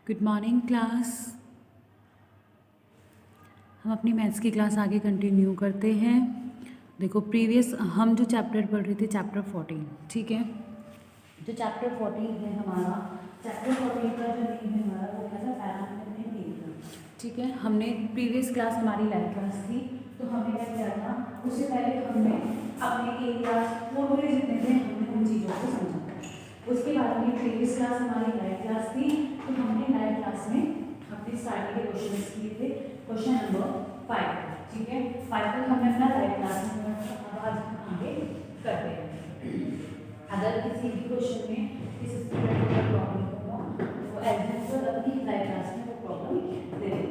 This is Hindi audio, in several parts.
Good morning class. हम अपनी मैथ्स की क्लास आगे कंटिन्यू करते हैं। देखो प्रीवियस हम जो चैप्टर पढ़ रहे थे चैप्टर 14, ठीक है। जो चैप्टर 14 है हमारा, चैप्टर 14 का जो नेम है हमारा वो क्या था, पैरामीटर एरिया, ठीक है। हमने प्रीवियस क्लास हमारी लाइव क्लास थी, तो हमने क्या किया था, उससे पहले हमने अपने एरिया पूरे जितने थे हमने उन चीज़ों को समझा था। उसके बाद में प्रीवियस क्लास हमारी लाइव क्लास थी, तो हमने लाइव क्लास में अपने स्टार्टिंग के क्वेश्चन किए थे, क्वेश्चन नंबर 5, ठीक है। 5 तक हमने अपना लाइव क्लास में अब आज हम आगे करते हैं। अगर किसी भी क्वेश्चन में किसी स्टूडेंट को प्रॉब्लम हो तो एज यूजुअल अपनी लाइव क्लास में वो प्रॉब्लम दे दें।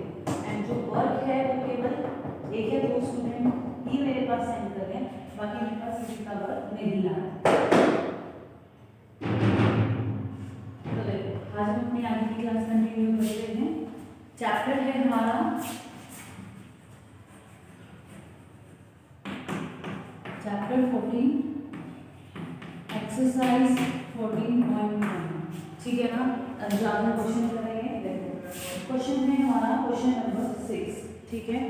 एंड जो वर्क है वो केवल एक या दो स्टूडेंट ही मेरे पास सेंड कर रहे हैं, बाकी मेरे पास किसी का वर्क नहीं आया। तो देखो आज हम अपनी आगे की क्लास कंटिन्यू करते हैं। चैप्टर है हमारा चैप्टर 14, एक्सरसाइज 14.1, ठीक है ना। जो आपने क्वेश्चन करेंगे, देखो क्वेश्चन है हमारा क्वेश्चन नंबर 6, ठीक है।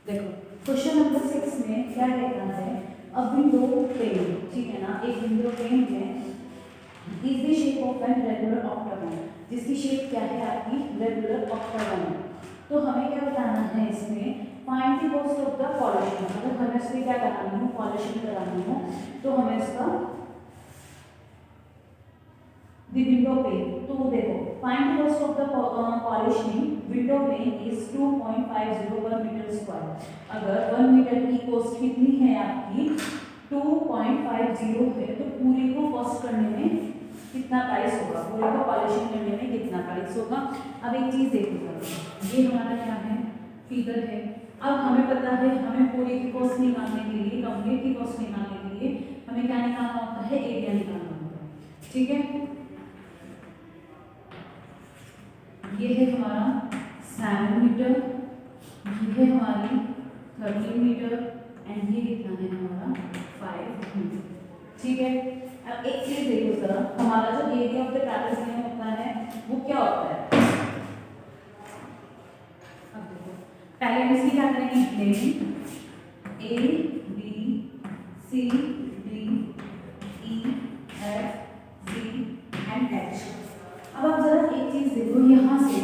देखो क्वेश्चन नंबर 6 में क्या कहता है, अ विंडो पेन, ठीक है ना। एक विंडो पेन है is the shape of an regular octagon, जिसकी शेप क्या है आपकी रेगुलर ऑक्टागन। तो हमें क्या बताना है इसमें, find the cost of the polishing. अगर हमें इसमें क्या करानी हो, पॉलिशिंग करानी हो, तो हमें इसका द विंडो पेन, तो देखो find the cost of the polishing window pane is 2.50 पर मीटर स्क्वायर। अगर 1 मीटर की कॉस्ट कितनी है आपकी 2.50 है, तो पूरे को कॉस्ट करने में कितना प्राइस होगा, पूरे को पॉलिशिंग करने में कितना प्राइस होगा। अब एक चीज देखो, ये हमारा क्या है, फिगर है। अब हमें पता है हमें पूरे की कॉस्ट निकालने के लिए, कंप्लीट की कॉस्ट निकालने के लिए हमें क्या निकालना होता है, एरिया निकालना होता है, ठीक है। ये है हमारा 7 मीटर, ये है हमारी 13 मीटर एंड ये कितना है हमारा 5 मीटर, ठीक है। अब एक चीज देखो जरा, हमारा जो एरिया ऑफ द ट्रापेजियम होता है वो क्या होता है। अब देखो पहले हम इसकी क्या करेंगे, plane A B C D E F G and H. अब आप जरा एक चीज देखो, यहाँ से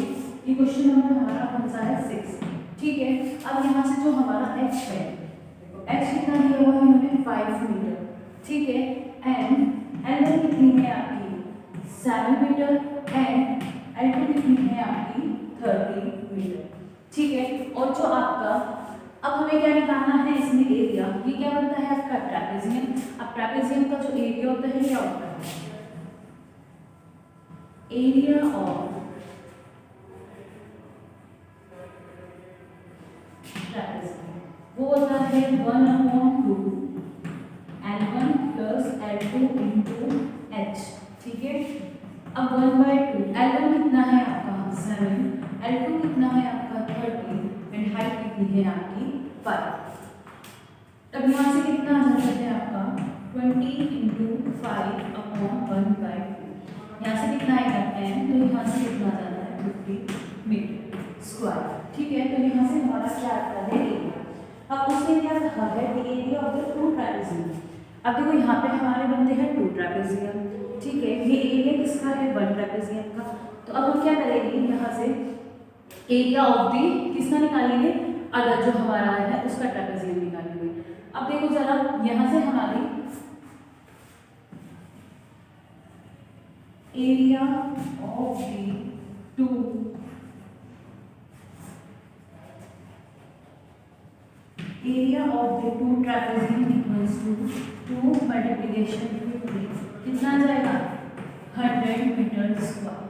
ये क्वेश्चन नंबर हमारा कौन सा है 6, ठीक है। अब यहाँ से जो हमारा एच है, एच कितना दिया हुआ है हमें 5 मीटर, ठीक है। एंड एल कितनी है आपकी 7 मीटर एंड एल कितनी है आपकी 30 मीटर, ठीक है। और जो आपका अब हमें क्या निकालना है इसमें एरिया, ये क्या बनता है आपका ट्रापेजियम। अब ट्रापेजियम का जो एरिया होता है क्या होता है, एरिया ऑफ ट्रापेजियम वो होता है 1/2 L1 plus L2 into H, ठीक है। अब 1/2 L1 कितना है आपका 7, L2 कितना है आपका 30 एंड हाइट कितनी है आपकी 5। अब यहाँ से कितना आ जाता है आपका 20 इंटू 5/1/2, यहाँ से कितना आ जाता है, तो यहाँ से कितना आ जाता है 50 मीटर स्क्वायर, ठीक है। तो यहाँ से हमारा क्या आता है एरिया। अब उसने क्या कहा है, the area of the 2 trapezium. अब देखो यहाँ पे हमारे बनते हैं 2 ट्रापेजियम, ठीक है। ये एरिया किसका है 1 ट्रापेजियम का। तो अब हम क्या करेंगे, यहाँ से एरिया ऑफ दी किसका निकालेंगे, अदर जो हमारा है उसका ट्रापेजियम निकालेंगे। अब देखो जरा यहाँ से हमारी area of the 2 area of the 2 trapezium equals to 2 multiplication 50, कितना आ जाएगा 100 मीटर स्क्वायर,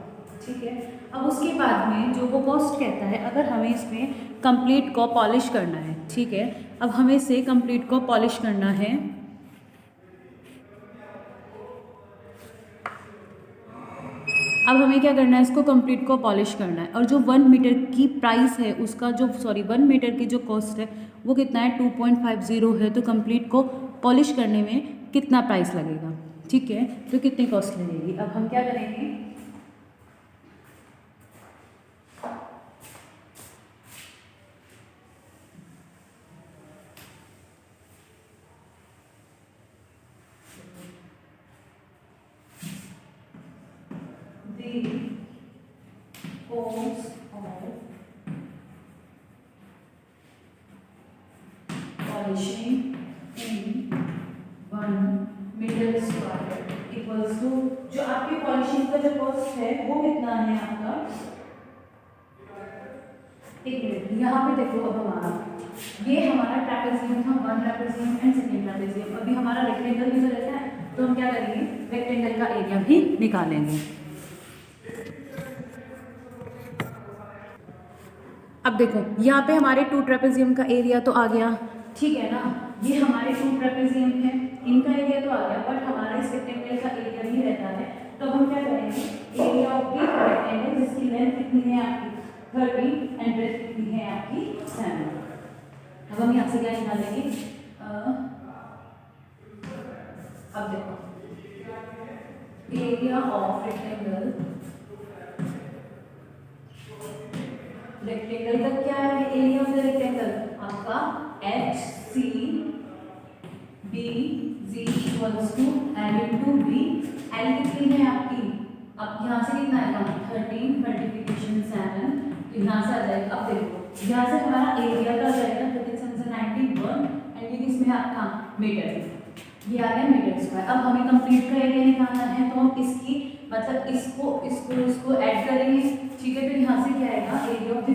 ठीक है। अब उसके बाद में जो वो कॉस्ट कहता है, अगर हमें इसमें कंप्लीट को पॉलिश करना है, ठीक है। अब हमें इसे कंप्लीट को पॉलिश करना है, अब हमें क्या करना है, इसको कंप्लीट को पॉलिश करना है। और जो 1 मीटर की प्राइस है उसका जो 1 मीटर की जो कॉस्ट है वो कितना है 2.50 है। तो कंप्लीट को पॉलिश करने में कितना प्राइस लगेगा, ठीक है। तो कितनी कॉस्ट लगेगी। अब हम क्या करेंगे, cos of polishing in 1 metre square equals to, जो आपकी पॉलिशिंग का जो कॉस्ट है वो कितना है आपका, एक मिनट यहाँ पे देखो। अब हमारा ये हमारा ट्रेपेजियम था, 1 ट्रेपेजियम एंड सेकेंड ट्रेपेजियम। अभी हमारा रेक्टेंगल भी तो रहता है, तो हम क्या करेंगे, रेक्टेंगल का एरिया भी निकालेंगे। अब देखो यहाँ पे हमारे 2 ट्रेपेजियम का एरिया तो आ गया, ठीक है ना। ये हमारे 2 ट्रेपेजियम है, इनका एरिया तो आ गया, बट हमारे इस रेक्टेंगल का एरिया भी रहता है। तो हम क्या करेंगे, एरिया ऑफ द रेक्टेंगल जिसकी लेंथ कितनी है आपकी 30 एंड ब्रेथ कितनी है आपकी 7। अब हम यहाँ से क्या निकालेंगे, अब देखो एरिया ऑफ रेक्टेंगल, रेक्टेंगल का क्या है, एरिया ऑफ द रेक्टेंगल आपका H C B G equals to L into B. L कितनी है आपकी, अब यहाँ से कितना आएगा 13 मल्टीप्लिकेशन 7, तो यहाँ से आ जाएगा। अब देखो यहाँ से हमारा एरिया का आ जाएगा 91 एंड ये किसमें है आपका मीटर, ये आ गया मीटर स्क्वायर। अब हमें कंप्लीट का एरिया निकालना है, तो हम इसकी मतलब इसको ऐड करेंगे, ठीक है। तो यहाँ से क्या आएगा, area of the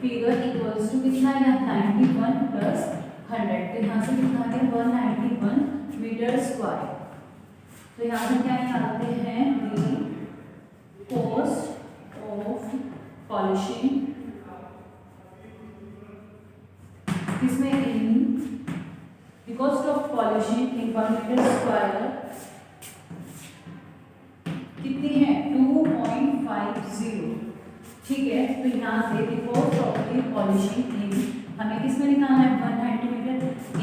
figure equals to कितना आएगा 91 प्लस 100, तो यहाँ से कितना आ गया 191 मीटर स्क्वायर। तो यहाँ से क्या निकालते हैं, द कॉस्ट ऑफ पॉलिशिंग, इसमें the cost of polishing in 1 metre square कितनी है 2.50, ठीक है। तो यहाँ से the cost of the polishing in हमें किस में निकालना है 190 मीटर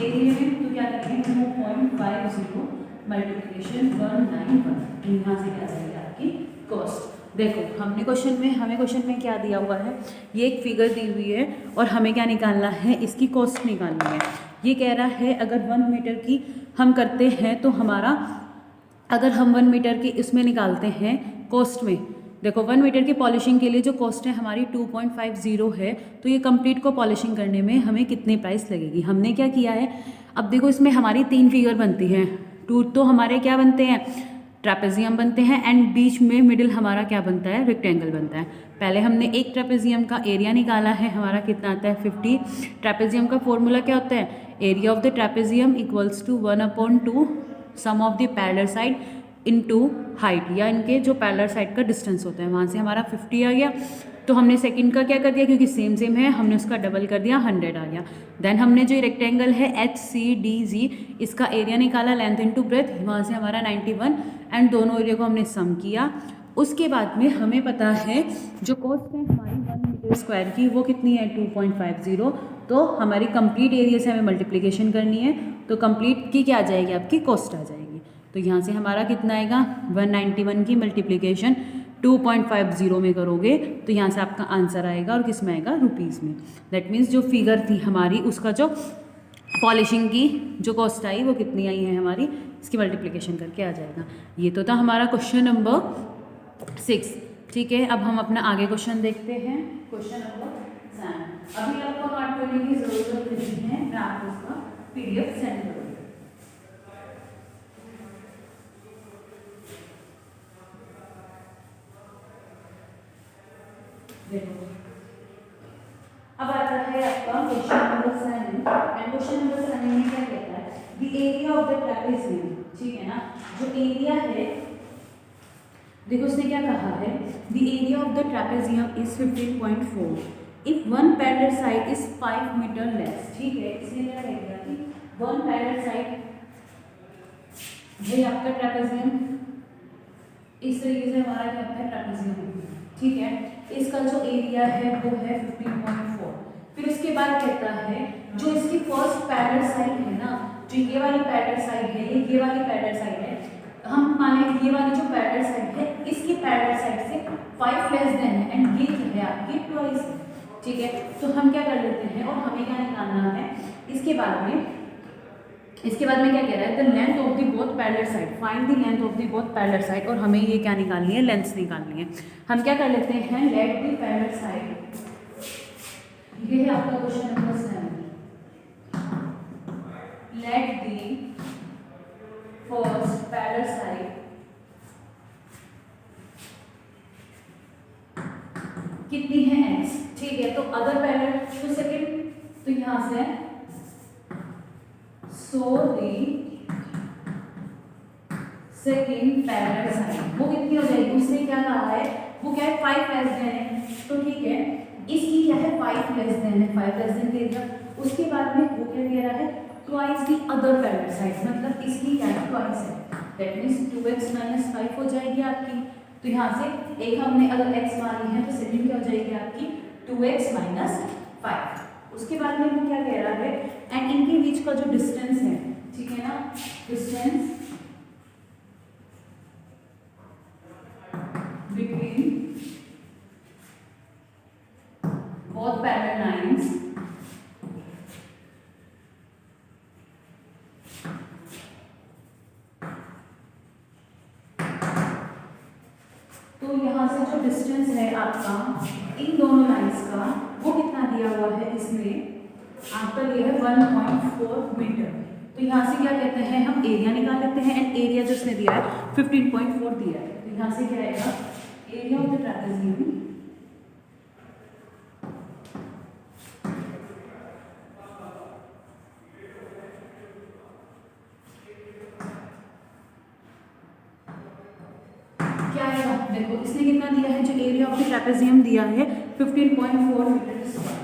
एरिया में, तो क्या करेंगे 2.50 मल्टीप्लिकेशन 191, यहाँ से क्या जाएगी आपकी कॉस्ट। देखो हमें क्वेश्चन में क्या दिया हुआ है, ये एक फिगर दी हुई है और हमें क्या निकालना है, इसकी कॉस्ट निकालनी है। ये कह रहा है अगर 1 मीटर की हम करते हैं तो हमारा, अगर हम 1 मीटर की इसमें निकालते हैं कॉस्ट में, देखो 1 मीटर की पॉलिशिंग के लिए जो कॉस्ट है हमारी 2.50 है, तो ये कंप्लीट को पॉलिशिंग करने में हमें कितनी प्राइस लगेगी। हमने क्या किया है, अब देखो इसमें हमारी 3 फिगर बनती हैं, 2 तो हमारे क्या बनते हैं, ट्रेपेजियम बनते हैं, एंड बीच में मिडिल हमारा क्या बनता है, रेक्टेंगल बनता है। पहले हमने एक ट्रेपेजियम का एरिया निकाला है, हमारा कितना आता है 50। ट्रेपेजियम का फॉर्मूला क्या होता है, area of the trapezium equals to 1/2 sum of the parallel side into height, या इनके जो पैरेलल साइड का डिस्टेंस होता है, वहाँ से हमारा 50 आ गया। तो हमने सेकंड का क्या कर दिया, क्योंकि सेम है हमने उसका डबल कर दिया, 100 आ गया। देन हमने जो रेक्टेंगल है एच सी डी जी, इसका एरिया निकाला लेंथ इनटू ब्रेथ, वहाँ से हमारा 91 एंड दोनों एरिया को हमने सम किया। उसके बाद में हमें पता है जो कॉस्ट है हमारी 1 मीटर स्क्वायर की वो कितनी है 2.50, तो हमारी कंप्लीट एरिया से हमें मल्टीप्लिकेशन करनी है, तो कंप्लीट की क्या आ जाएगी आपकी कॉस्ट आ जाएगी। तो यहाँ से हमारा कितना आएगा 191 की मल्टीप्लिकेशन 2.50 में करोगे तो यहाँ से आपका आंसर आएगा, और किस में आएगा रुपीज़ में। दैट मीन्स जो फिगर थी हमारी उसका जो पॉलिशिंग की जो कॉस्ट आई वो कितनी आई है हमारी, इसकी मल्टीप्लिकेशन करके आ जाएगा। ये तो था हमारा क्वेश्चन नंबर 6, ठीक है। अब हम अपना आगे क्वेश्चन देखते हैं, क्वेश्चन नंबर 7। अभी आपको नोट करने की जरूरत नहीं है, मैं आपको उसका PDF सेंड करूँगी। अब आता है आपका question number 7, and question number 7 में क्या कहता है, the area of the trapezium, ठीक है ना। जो एरिया है देखो उसने क्या कहा है, the area of the trapezium is 15.4 if 1 parallel side is 5 metre less, ठीक है। इसने क्या कहेगा कि 1 पैरेलल साइड ये आपका ट्रेपेजियम, इस तरीके से हमारा क्या होता है ट्रेपेजियम, ठीक है। इसका जो एरिया है वो है 15.4। फिर उसके बाद कहता है जो इसकी फर्स्ट पैरेलल साइड है ना, जो ये वाली पैरेलल साइड है, ये वाली पैरेलल साइड है, हम माने ये वाली जो पैरेलल साइड है इसकी पैरेलल साइड से 5 लेस देन है, एंड ये जो है आपकी ट्वाइस है, ठीक है। तो हम क्या कर लेते हैं, और हमें क्या निकालना है इसके बाद में, इसके बाद में क्या कह रहा है, the length of the both parallel side, find the length of the both parallel side, और हमें ये क्या निकालनी है, लेंथ्स निकालनी है। हम क्या कर लेते हैं, लेट द पैरेलल साइड, ये है आपका question number 7, let the first parallel side कितनी है x, ठीक है। तो अदर पैरेलल, तो सेकंड, तो यहां से सो दी सेकंड पैरेलल साइड वो कितनी हो जाएगी, उसने क्या कहा है, वो क्या है 5 लेस देन है, तो ठीक है, इसकी क्या है 5 लेस देन है, 5 लेस देन दे दिया। उसके बाद में वो क्या दे रहा है, twice the other parallel side, मतलब इसकी क्या है ट्वाइस है, दैट मींस 2x - 5 हो जाएगी आपकी। तो यहाँ से एक हमने अगर x मानी है तो सेकंड क्या हो जाएगी आपकी 2x - 5। उसके बाद में वो क्या कह रहा है, एंड इनके बीच का जो डिस्टेंस है, ठीक है ना, distance between both parallel lines तो यहाँ से जो डिस्टेंस है आपका इन दोनों लाइंस का वो कितना दिया हुआ है, इसमें आपका ये है 1.4 मीटर। तो यहाँ से क्या कहते हैं, हम एरिया निकाल लेते हैं, एंड एरिया जो उसने दिया है 15.4 दिया है। तो यहाँ से क्या आएगा, एरिया ऑफ द ट्रेपेजियम क्या है, देखो इसने कितना दिया है, जो एरिया ऑफ द ट्रेपेजियम दिया है 15.4 मीटर स्क्वायर,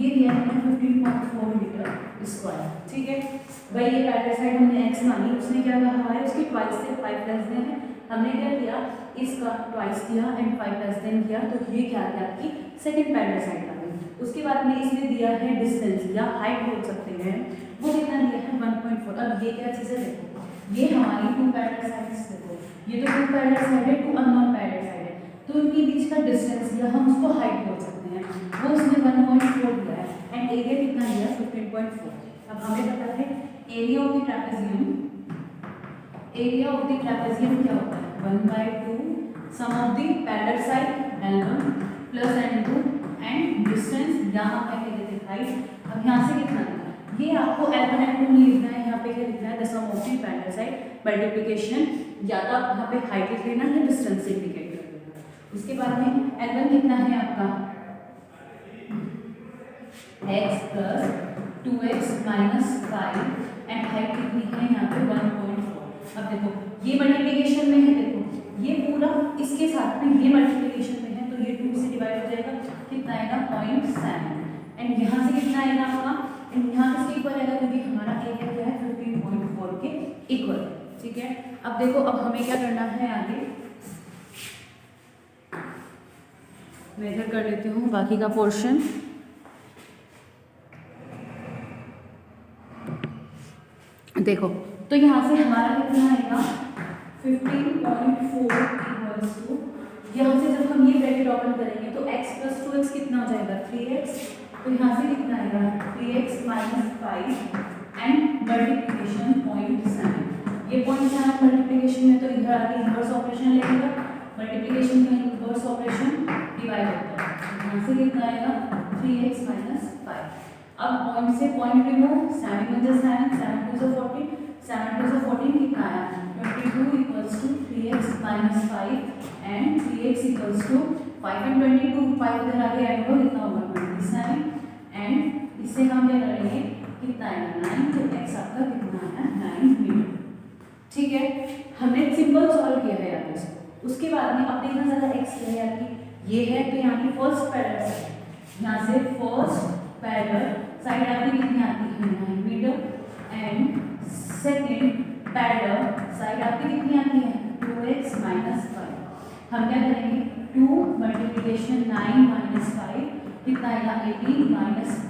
ये दिया है 15.4 मीटर स्क्वायर, ठीक है भाई। ये पैरेलल साइड हमने x मानी, उसने क्या कहा है, उसकी ट्वाइस से 5 लेस देन है, हमने क्या किया, इसका ट्वाइस किया एंड 5 लेस देन किया, तो ये क्या है आपकी सेकंड पैरेलल साइड आ गई। उसके बाद में इसने दिया है डिस्टेंस या हाइट बोल सकते हैं, वो कितना दिया है 1.4। अब ये क्या चीज़ है, देखो ये हमारी 2 पैरेलल साइड्स, देखो ये तो 2 पैरेलल साइड है, 2 अननोन पैरेलल साइड है, तो इनके बीच का डिस्टेंस या हम उसको हाइट बोल सकते हैं, वो उसने 1.4 दिया है, एंड एरिया कितना दिया 15.4। अब हमें पता है area of the trapezium, area of the trapezium क्या होता है 1/2 sum of the parallel side L1 plus L2 and distance यहाँ पे क्या देते हैं हाइट। अब यहाँ से कितना है, ये आपको L1 L2 लिखना है, यहाँ पे क्या लिखना है the sum of the parallel side multiplication, या तो आप यहाँ पे हाइट लिख लेना या डिस्टेंस से इंडिकेट कर देना। उसके बाद में L1 कितना है आपका x plus 2x - 5 and height कितनी है यहाँ पे 1.4। अब देखो ये मल्टीप्लिकेशन में है, देखो ये पूरा इसके साथ में ये मल्टीप्लिकेशन में है, तो ये 2 से डिवाइड हो जाएगा, कितना आएगा 0.7, एंड यहाँ से कितना आएगा आपका, एंड यहाँ किसके इक्वल आएगा, क्योंकि हमारा एरिया क्या है 15.4 के इक्वल, ठीक है। अब देखो अब हमें क्या करना है आगे, मैं इधर कर लेती हूँ बाकी का पोर्शन। देखो तो यहाँ से हमारा कितना आएगा 15.4 इक्वल्स टू, यहाँ से जब हम ये ब्रैकेट ओपन करेंगे तो x + 2x कितना हो जाएगा 3x, तो यहाँ से कितना आएगा 3x - 5 एंड मल्टीप्लिकेशन 0.7, ये 0.7 मल्टीप्लिकेशन में तो इधर आके इनवर्स ऑपरेशन लगेगा, मल्टीप्लिकेशन में इनवर्स ऑपरेशन डिवाइड होता है, यहाँ से कितना आएगा 3x - 5। अब पॉइंट से पॉइंट रिमूव, 7 × 7 7 × 2 14, 7 × 14 कितना आया 22 equals to 3x - 5 and 3x equals to 5 and 22, 5 इधर आगे ऐड होगा कितना होगा 27, एंड इससे हम क्या करेंगे कितना आएगा 9, तो x आपका कितना आया 9 मीटर, ठीक है। हमने सिंपल सॉल्व किया है यार इसको। उसके बाद में अब देखना ज़रा x क्या है आपकी, ये है तो यहाँ की फर्स्ट पैरेलल साइड, यहाँ से फर्स्ट पैरेलल साइड आपकी कितनी आती है 9 metre, and second parallel side आपकी कितनी आती है 2x - 5। हम क्या करेंगे 2 मल्टीप्लिकेशन 9 - 5 कितना आएगा 18 -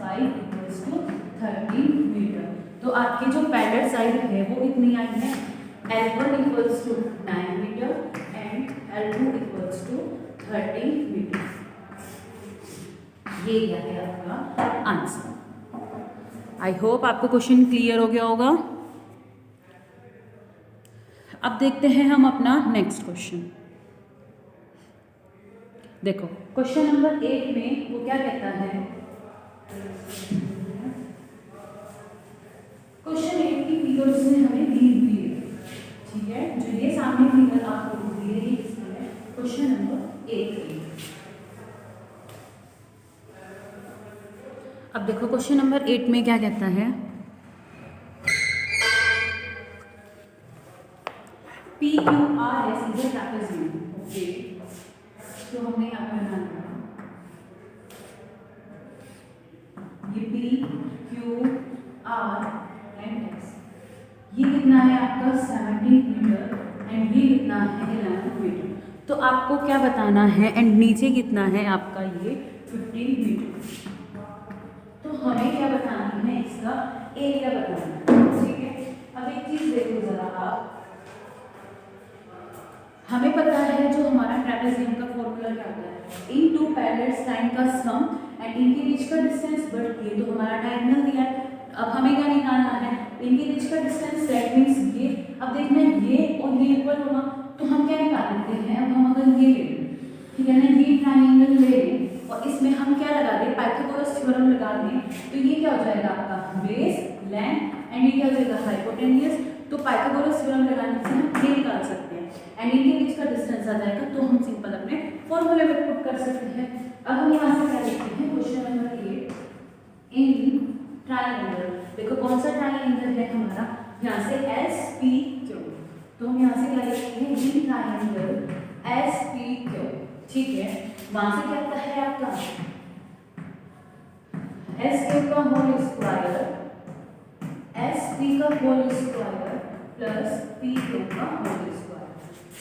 5 इक्वल्स टू 13 मीटर। तो आपकी जो पैरेलल साइड है वो कितनी आई है L1 equals to 9 metre and L2 equals to 13 metre. ये क्या है आपका आंसर। आई होप आपको क्वेश्चन क्लियर हो गया होगा। अब देखते हैं हम अपना नेक्स्ट क्वेश्चन। देखो क्वेश्चन नंबर 8 में वो क्या कहता है, क्वेश्चन 8 की फिगर उसने हमें दी हुई है, ठीक है, जो ये सामने फिगर आपको दी है ये किसकी है, क्वेश्चन नंबर 8 की। अब देखो क्वेश्चन नंबर 8 में क्या कहता है, PQRS is a trapezium. Okay, तो हमने यहाँ पर बना दिया ये PQR एंड S, ये कितना है आपका 17 मीटर एंड ये कितना है 11 मीटर। तो आपको क्या बताना है, एंड नीचे कितना है आपका ये 15 मीटर। तो हमें क्या बताना है, इसका एरिया बताना है, ठीक है। अब एक चीज देखो जरा आप, हमें पता है जो हमारा ट्रेपेज़ियम का फॉर्मूला क्या होता है, इन टू पैरेलल लाइन का सम एंड इनके बीच का डिस्टेंस, बट ये तो हमारा डायगोनल दिया है। अब हमें क्या निकालना है, इनके बीच का डिस्टेंस, दैट मींस ये। अब देखना ये और ये इक्वल होगा तो हम क्या निकाल लेते हैं, अब हम अगर ये ले लें, ठीक है ना, ये ट्रायंगल ले लें और इसमें हम क्या लगा दें, पाइथागोरस थ्योरम लगा दें, तो ये क्या हो जाएगा आपका बेस, लेंथ एंड ये क्या हो जाएगा हाइपोटेन्यूज। तो पाइथागोरस थ्योरम लगाने से हम ये निकाल सकते हैं एंड इनके बीच का डिस्टेंस आ जाएगा, तो हम सिंपल अपने फॉर्मूले में पुट कर सकते हैं। अब हम यहाँ से क्या लिखते हैं, क्वेश्चन नंबर 8 इन ट्रायंगल, देखो कौन सा ट्रायंगल है हमारा, यहाँ से SPQ, तो हम यहाँ से क्या लिखते हैं, इन ट्रायंगल SPQ, ठीक है। वहां से क्या आता है आपका SQ का होल स्क्वायर, SP का होल स्क्वायर प्लस PQ का होल स्क्वायर,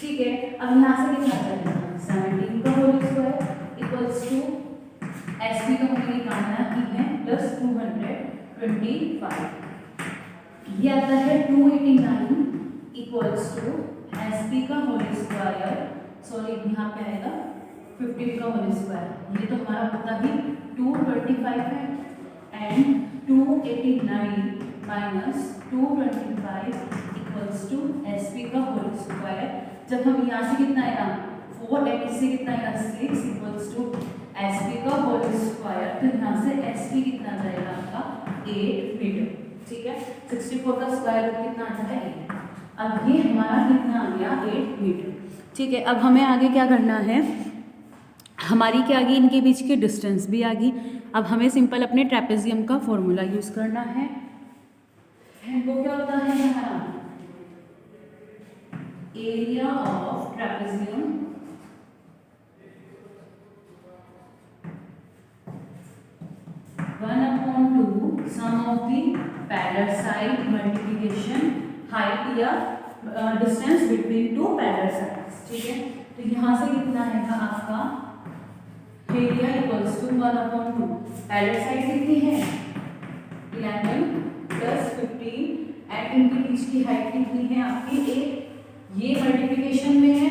ठीक है। अब यहाँ से कितना आ जाएगा, 17 का whole square equals to SP का हमें निकालना ही है प्लस 225, ये आता है 289 इक्वल्स टू SP का होल स्क्वायर, सॉरी यहाँ पे आएगा 15 का होल स्क्वायर, ये तो हमारा पता ही 225 है and 289 minus 225 equals to SP का होल स्क्वायर। जब हम यहाँ से कितना आएगा 4 एंड इससे कितना आएगा 6 इक्वल्स टू SP का होल स्क्वायर, तो यहाँ से SP कितना आ जाएगा आपका 8 मीटर, ठीक है। 64 का स्क्वायर रूट कितना आता है 8। अब ये हमारा कितना आ गया 8 मीटर, ठीक है। अब हमें आगे क्या करना है, हमारी क्या आ गई, इनके बीच की डिस्टेंस भी आ गई। अब हमें सिंपल अपने ट्रेपेज़ियम का फॉर्मूला यूज करना है, वो क्या होता है हमारा area of trapezium one upon two sum of the parallel side multiplication height या distance between two parallel sides, ठीक है। तो यहाँ से कितना है आपका area equals to 1 upon 2, parallel side कितनी है 11 प्लस 15 एंड इनके बीच की हाइट कितनी है आपकी 8, ये मल्टीप्लिकेशन में है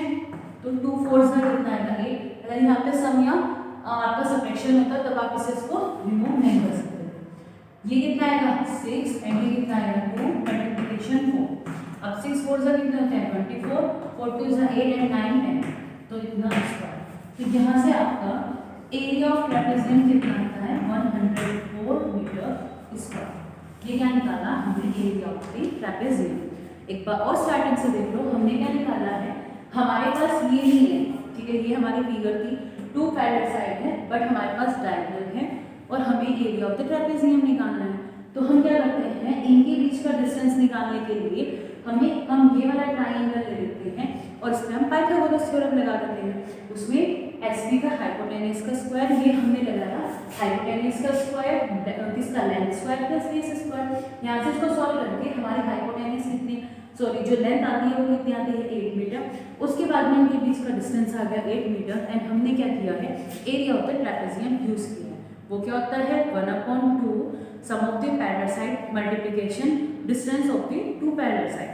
तो 2 4 का कितना आएगा 8। अगर यहाँ पे सम या आपका सब्ट्रैक्शन होता तब आप इसको रिमूव नहीं कर सकते। ये कितना आएगा 6 एंड ये कितना आएगा 2 मल्टीप्लिकेशन 4। अब 6 4 का कितना होता है 24, 4 2 8 एंड 9 10, तो इतना स्क्वायर। तो यहाँ से आपका एरिया ऑफ ट्रेपेज़ियम कितना आता है 104 मीटर स्क्वायर। ये क्या निकाला हमने एरिया ऑफ द ट्रेपेज़ियम। एक बार और स्टार्टिंग से देख लो, हमने क्या निकाला है, हमारे पास ये नहीं है, ठीक है, ये हमारी फिगर थी 2 पैरेलल साइड है बट हमारे पास डायगोनल है और हमें एरिया ऑफ द ट्रेपेज़ियम निकालना है। तो हम क्या करते हैं, इनके बीच का डिस्टेंस निकालने के लिए हम ये वाला ट्रायंगल ले लेते हैं और इसमें हम पाइथागोरस थ्योरम लगा देते हैं। उसमें एसपी का हाइपोटेन्यूज का स्क्वायर, ये हमने लगाया हाइपोटेन्यूज का स्क्वायर, इसका length square plus base square. यहाँ से इसको सॉल्व करके हमारी हाइपोटेन्यूज कितनी, सॉरी जो लेंथ आती है वो कितनी आती है 8 मीटर। उसके बाद में इनके बीच का डिस्टेंस आ गया 8 मीटर एंड हमने क्या किया है area of the trapezium use किया है। वो क्या होता है 1/2 sum of the parallel side multiplication distance of the 2 parallel side.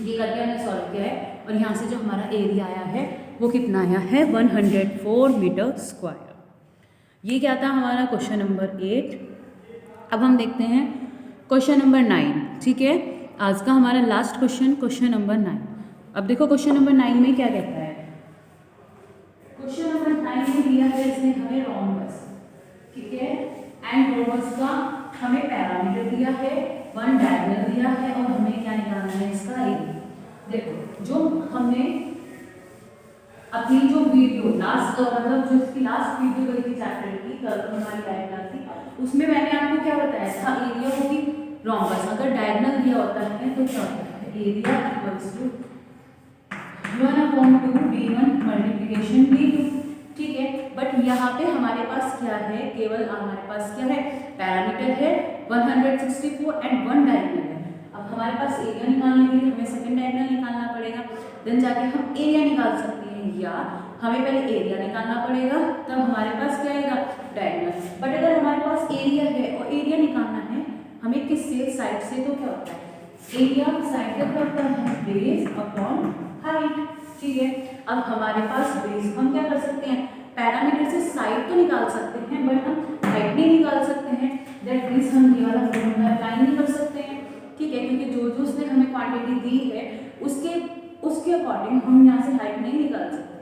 ये करके हमने सॉल्व किया है और यहाँ से जो हमारा एरिया आया है वो कितना आया है 104 मीटर स्क्वायर। ये क्या था हमारा क्वेश्चन नंबर 8। अब हम देखते हैं क्वेश्चन नंबर 9, ठीक है, आज का हमारा लास्ट क्वेश्चन, क्वेश्चन नंबर 9। अब देखो क्वेश्चन नंबर 9 में क्या कहता है। क्वेश्चन नंबर 9 में दिया है इसने हमें रोम्बस, ठीक है, एंड रोम्बस का हमें पैरामीटर दिया है, वन डायगोनल दिया है और हमें क्या निकालना है इसका एरिया। देखो जो हमने अपनी जो वीडियो लास्ट मतलब जो इसकी लास्ट वीडियो गई थी चैप्टर की, कल हमारी डायगोनल थी, उसमें मैंने आपको क्या बताया था, एरिया होगी रोम्बस अगर डायगोनल दिया होता है तो क्या होता है, area equals to 1/2 b1 multiplication b2, ठीक है। बट यहाँ पे हमारे पास क्या है, केवल हमारे पास क्या है, पैरामीटर है 164 एंड वन डायगोनल है। अब हमारे पास एरिया निकालने के लिए हमें सेकंड डायगोनल निकालना पड़ेगा, देन जाके हम एरिया निकाल सकते हैं, या हमें पहले एरिया निकालना पड़ेगा तब हमारे पास क्या आएगा, डायगोनल। बट अगर हमारे पास एरिया है और एरिया निकालना है हमें किससे, साइड से, तो क्या होता है, एरिया साइड का क्या होता है, बेस अपॉन हाइट, ठीक है। अब हमारे पास बेस हम क्या कर सकते हैं, पैरामीटर से साइड तो निकाल सकते हैं बट हम हाइट नहीं निकाल सकते हैं, दैट मींस हम ये वाला फॉर्मूला अप्लाई नहीं कर सकते हैं, ठीक है, क्योंकि जो जो उसने हमें क्वांटिटी दी है उसके अकॉर्डिंग हम यहाँ से हाइट नहीं निकाल सकते,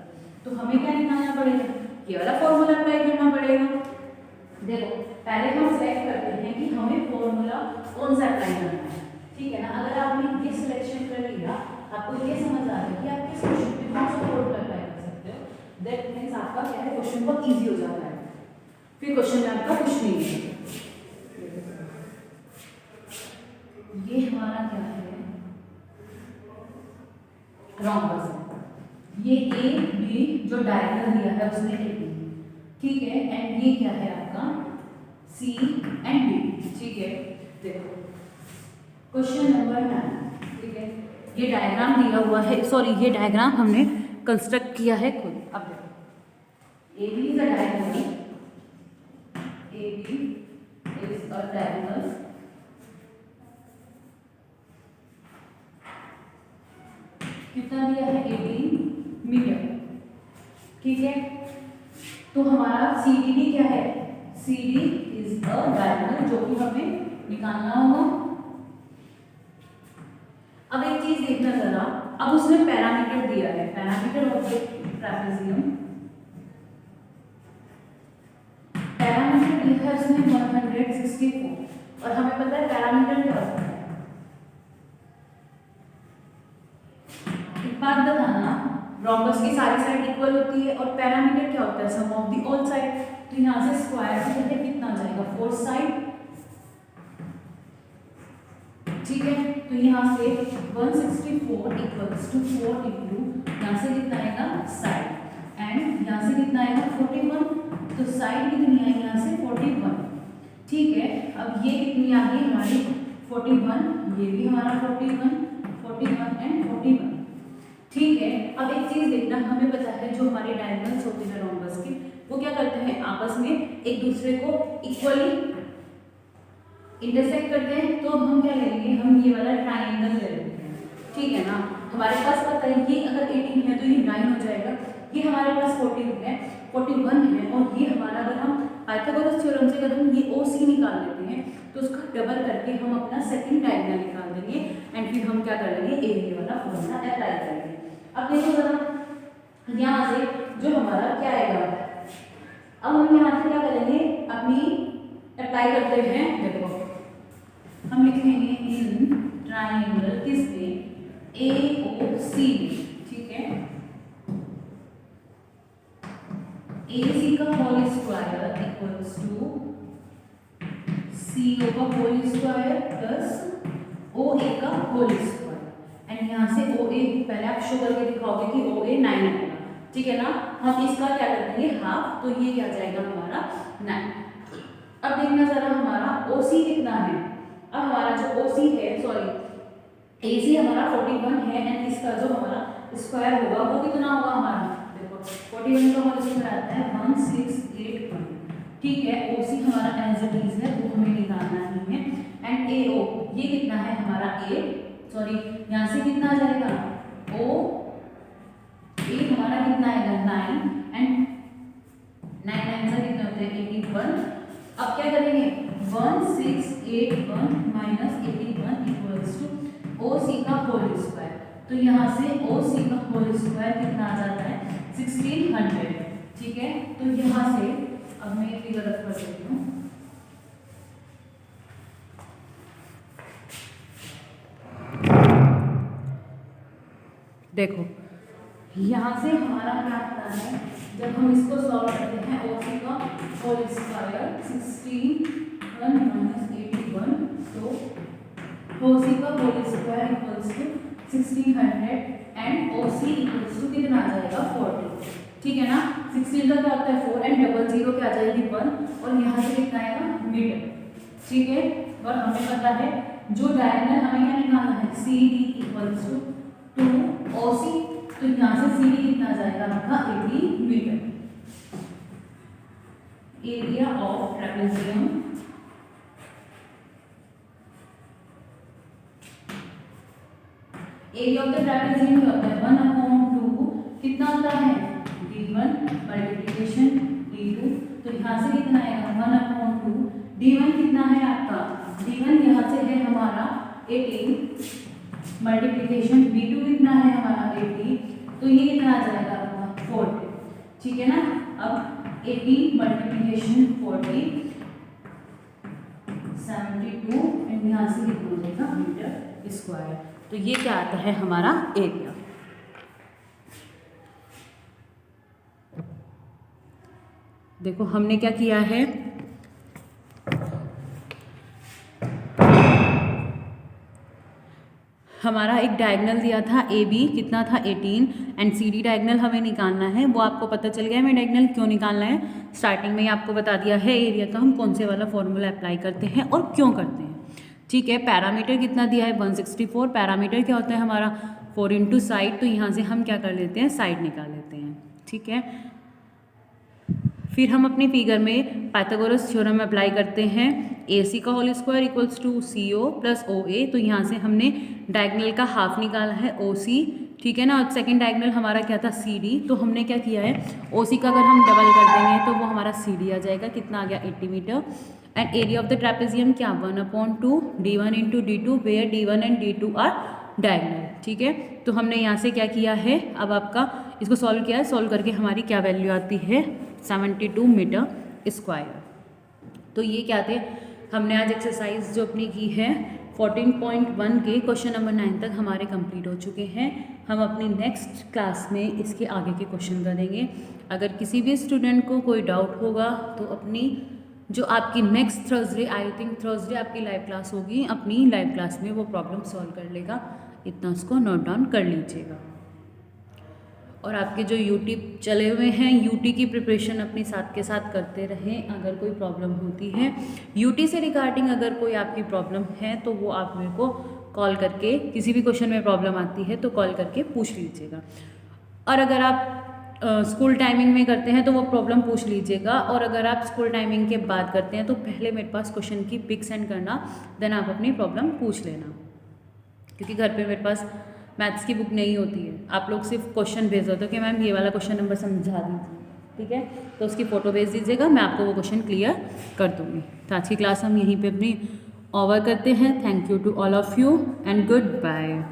तो हमें क्या निकालना पड़ेगा, ये वाला फॉर्मूला अप्लाई करना पड़ेगा। देखो पहले हम सेलेक्ट करते हैं कि हमें फॉर्मूला कौन सा अप्लाई करना है, ठीक है ना। अगर आपने ये सिलेक्शन कर लिया, आपको ये समझ आ गया कि आप किस क्वेश्चन पे कौन सा फॉर्मूला अप्लाई कर सकते हो, दैट मींस आपका क्या है, क्वेश्चन बहुत इजी हो जाता है, फिर क्वेश्चन में आपका कुछ नहीं है। ये हमारा क्या है, रोम्बस है, ये ए बी जो डायगोनल दिया है उसने ए बी, ठीक है, एंड ये क्या है आपका सी एंड डी, ठीक है। देखो क्वेश्चन नंबर 9, ठीक है, ये डायग्राम दिया हुआ है, सॉरी ये डायग्राम हमने कंस्ट्रक्ट किया है खुद। अब देखो A B is a diagonal, A B is a diagonal, कितना दिया है, 18 मीटर, ठीक है। तो हमारा सी डी डी क्या है, C D is a diagonal जो कि हमें निकालना होगा। अब एक चीज देखना जरा, अब उसने पैरामीटर दिया है, parameter of the trapezium, parameter दिया है उसने 164 और हमें पता है पैरामीटर क्या होता है। एक बात बताना, रोम्बस की सारी साइड इक्वल होती है और पैरामीटर क्या होता है, सम ऑफ द ऑल साइड, तो यहाँ से स्क्वायर से करके कितना आ जाएगा, फोर्थ साइड, ठीक है। तो यहाँ से 164 इक्वल्स टू 4 इंटू यहाँ से कितना आएगा साइड, एंड यहाँ से कितना आएगा 41, तो साइड कितनी आएगी यहाँ से 41, ठीक है। अब ये कितनी आ गई हमारी 41, ये भी हमारा 41 एंड 41, ठीक है। अब एक चीज देखना, हमें पता है जो हमारे डायगोनल्स होते हैं रोम्बस के, वो क्या करते हैं, आपस में एक दूसरे को इक्वली इंटरसेक्ट करते हैं, तो हम क्या लेंगे, हम ये वाला ट्रायंगल ले लेते हैं, ठीक है ना। हमारे पास पता है ये अगर 18 है तो ये 9 हो जाएगा, ये हमारे पास 41 है और ये हमारा, अगर हम पाइथागोरस थ्योरम से अगर हम ये OC निकाल लेते हैं तो उसका डबल करके हम अपना सेकंड डायगोनल निकाल देंगे, एंड फिर हम क्या कर लेंगे, एरिया वाला फॉर्मूला अप्लाई करेंगे। अब देखो जरा यहाँ से जो हमारा क्या आएगा, अब हम यहाँ से क्या करेंगे, अपनी अप्लाई करते हैं। देखो हम लिखेंगे इन ट्रायंगल किसमें, AOC, ठीक है, AC का whole square equals to CO का होल स्क्वायर प्लस OA का होल स्क्वायर, एंड यहाँ से OA पहले आप शो करके दिखाओगे कि OA 9 आएगा, ठीक है ना। हम इसका क्या कर देंगे हाफ, तो ये क्या जाएगा हमारा 9। अब देखना जरा हमारा OC कितना है, अब हमारा जो OC है, सॉरी AC हमारा 41 है, एंड इसका जो हमारा स्क्वायर होगा वो कितना होगा हमारा, देखो 41 का होल स्क्वायर आता है 1681, ठीक है। OC हमारा एज इट इज है, वो हमें निकालना ही है, एंड AO ये कितना है हमारा सॉरी यहाँ से कितना आ जाएगा A हमारा कितना आएगा 9, एंड 9 से कितने होते हैं 81। अब क्या करेंगे 1681 माइनस 81 इक्वल्स टू OC का होल स्क्वायर, तो यहाँ से ओ सी का होल स्क्वायर कितना आ जाता है 1600। ठीक है, तो यहाँ से अब मैं फिगर रख कर देती हूँ। देखो यहाँ से हमारा क्या आता है, जब हम इसको सॉल्व करते हैं ओ सी का होल स्क्वायर 16 माइनस 81, तो ओ सी का whole square equals to 1600 and O C equals to कितना आ जाएगा 40। ठीक है ना, 16 का क्या होता है 4 एंड डबल जीरो क्या आ जाएगी 1 और यहाँ से कितना आएगा मीटर। ठीक है, और हमें पता है जो डायगोनल हमें क्या निकालना है सी डी इक्वल्स टू 2 ओ सी, तो यहाँ से सी डी कितना आ जाएगा आपका 80 metre. Area of trapezium area of the trapezium क्या होता है 1/2 कितना होता है d1 मल्टीप्लिकेशन d2, तो यहाँ से कितना आएगा 1/2 d1 कितना है आपका d1 यहाँ से है हमारा 18 मल्टीप्लिकेशन d2 कितना है हमारा 80, तो ये कितना आ जाएगा आपका 40। ठीक है ना, अब 80 मल्टीप्लिकेशन 40 72 एंड यहाँ से कितना हो जाएगा मीटर स्क्वायर। तो ये क्या आता है हमारा एरिया। देखो हमने क्या किया है, हमारा एक डायगोनल दिया था ए बी कितना था 18 एंड सी डी डायगोनल हमें निकालना है। वो आपको पता चल गया है हमें डायगोनल क्यों निकालना है, स्टार्टिंग में ही आपको बता दिया है एरिया का हम कौन से वाला फॉर्मूला अप्लाई करते हैं और क्यों करते हैं। ठीक है, पैरामीटर कितना दिया है 164, पैरामीटर क्या होता है हमारा 4 इंटू साइड, तो यहाँ से हम क्या कर लेते हैं साइड निकाल लेते हैं। ठीक है, फिर हम अपनी फिगर में पाइथागोरस थ्योरम अप्लाई करते हैं, ए सी का whole square equals to C O plus O A, तो यहाँ से हमने डायगोनल का हाफ निकाला है ओ सी। ठीक है ना, और सेकेंड डायगोनल हमारा क्या था सी डी, तो हमने क्या किया है ओ सी का अगर हम डबल कर देंगे तो वो हमारा सी डी आ जाएगा, कितना आ गया 80 metre. And area of the trapezium क्या 1/2 d1 into d2 where d1 and d2 are diagonal. ठीक है, तो हमने यहाँ से क्या किया है, अब आपका इसको सॉल्व किया है, सॉल्व करके हमारी क्या वैल्यू आती है 72 मीटर स्क्वायर। तो ये क्या थे, हमने आज एक्सरसाइज जो अपनी की है 14.1 के क्वेश्चन नंबर 9 तक हमारे कंप्लीट हो चुके हैं। हम अपनी नेक्स्ट क्लास में इसके आगे के क्वेश्चन करेंगे। अगर किसी भी स्टूडेंट को कोई डाउट होगा तो अपनी जो आपकी next Thursday, I think Thursday आपकी लाइव क्लास होगी, अपनी लाइव क्लास में वो प्रॉब्लम सॉल्व कर लेगा, इतना उसको नोट डाउन कर लीजिएगा। और आपके जो यूट्यूब चले हुए हैं यूटी की प्रिपरेशन अपनी साथ के साथ करते रहें। अगर कोई प्रॉब्लम होती है यूटी से रिगार्डिंग, अगर कोई आपकी प्रॉब्लम है तो वो आप मेरे को कॉल करके, किसी भी क्वेश्चन में प्रॉब्लम आती है तो कॉल करके पूछ लीजिएगा। और अगर आप स्कूल टाइमिंग में करते हैं तो वो प्रॉब्लम पूछ लीजिएगा, और अगर आप स्कूल टाइमिंग के बाद करते हैं तो पहले मेरे पास क्वेश्चन की पिक सेंड करना, देन आप अपनी प्रॉब्लम पूछ लेना, क्योंकि घर पे मेरे पास मैथ्स की बुक नहीं होती है। आप लोग सिर्फ क्वेश्चन भेज दो कि मैम ये वाला क्वेश्चन नंबर समझा दीजिए, ठीक है, तो उसकी फ़ोटो भेज दीजिएगा, मैं आपको वो क्वेश्चन क्लियर कर दूँगी। तो आज की क्लास हम यहीं पे अपनी ओवर करते हैं। Thank you to all of you and good bye.